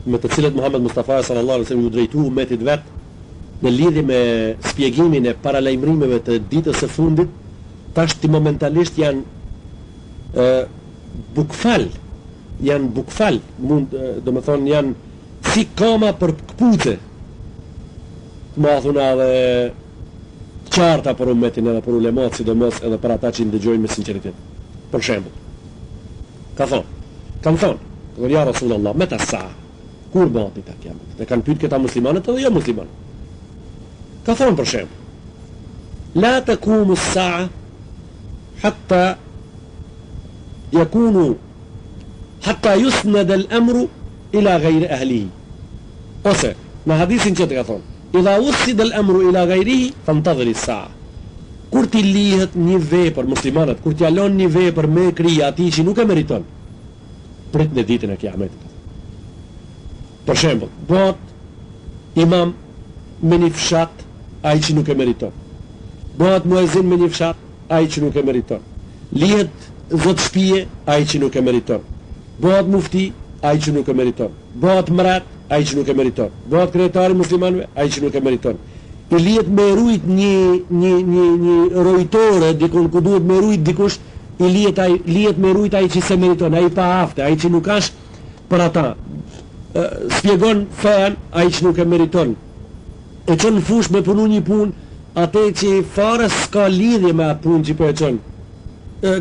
me të cilët Muhammed Mustafa sallallahu alaihi wasallam u drejtua umetit vet në lidhje me shpjegimin e paralajmërimeve të ditës së fundit, tash ti momentalisht janë bukfal, mund domethënë janë si koma për kputuce. Ma thuna dhe qarta për umetin edhe për ulemat, sidomos edhe për ata që i ndëgjojnë me sinceritet. Për shembull, kanë thonë, ja Rasulullah, meta sa, kur bëhet dita e Kiametit? E kanë pyet këta muslimanët edhe jo muslimanë. Ka thonë për shembull, la takumu as-sa'a hatta hatta yusnad al-amru ila ghayri ahlihi. Ose në hadithin që të ka thonë, idha usida al-amru ila ghayrihi fantadhir as-sa'a. Kur ti lihet një vepër, muslimanët, kur ti alon një vepër me krija atij që nuk e meriton, prit në ditën e Kiametit. Për shembull, bëhet imam me një fshat ai që nuk e meriton. Bëhet muezin me një fshat ai që nuk e meriton. Lihet zot shtëpie ai që nuk e meriton. Bëhet mufti ai që nuk e meriton. Bëhet mrat ai që nuk e meriton. Bëhet kryetari muslimanëve ai që nuk e meriton. I lihet me rujt një rojtore dikun ku duhet me rujt dikush, i lihet me rujt ai që se meriton, ai pa afte, ai që nuk është për ata. Spjegon fen ai që nuk e meriton. E çon në fush me punu një punë atë që fare s'ka lidhje me atë punë që po e çon.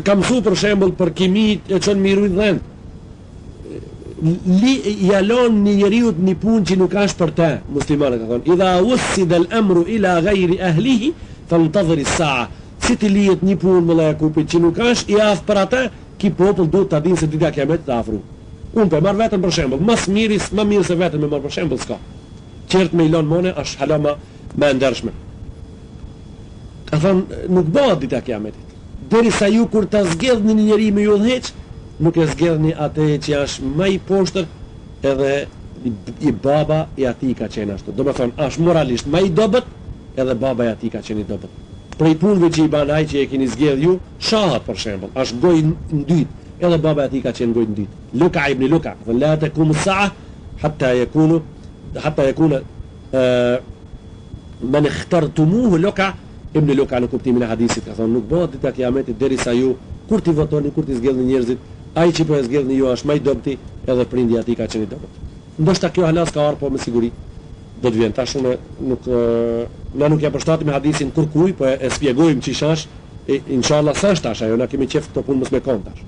Kam mësuar për shembull për kimi e çon me rujt dhënë. Jalon një njeriu një punë që nuk është për te, muslimanë ka thonë, idha usida al-amru ila ghayri ahlihi fantadhir as-sa'a. Si ti lihet një punë me lajkupit që nuk është i aftë për atë, ki popull duhet ta dinë se dita e Kiametit të afru. Unë po marr vetëm për shembull, më mirë se vetëm me marr për shembull s'ka. Qert me ilon mone është hala më e ndershme. Ka thonë, nuk bëhet dita e Kiametit. Derisa ju kur ta zgjedhni një njeri me ju udhëheq, nuk e zgjedhni atë që është më i poshtër edhe i baba i atij ka qenë ashtu. Do të thonë, është moralisht më i dobët edhe baba i atij ka qenë i dobët. Prej punëve që i ban ai që e keni zgjedh ju, shahat për shembull, është gojë ndyt, edhe baba i atij ka qenë gojë ndyt. Luka ibn Luka, la takumu as-sa'a hatta yakuna man ikhtartumuhu Luka ibn Luka në kuptimin e hadithit ka thonë, nuk bëhet dita e Kiametit derisa ju kur ti votoni, kur ti zgjedhni njerëzit, ai që po e zgjedhni ju është më i dobti, edhe prindi atij ka qenë i dobët. Ndoshta kjo halas ka ardhur po me siguri do të vjen. Tash unë nuk ja përshtatim me hadithin kurkuj, po e shpjegojmë çish është, inshallah s'është tash ajo, na kemi qef këto punë mos me kon tash.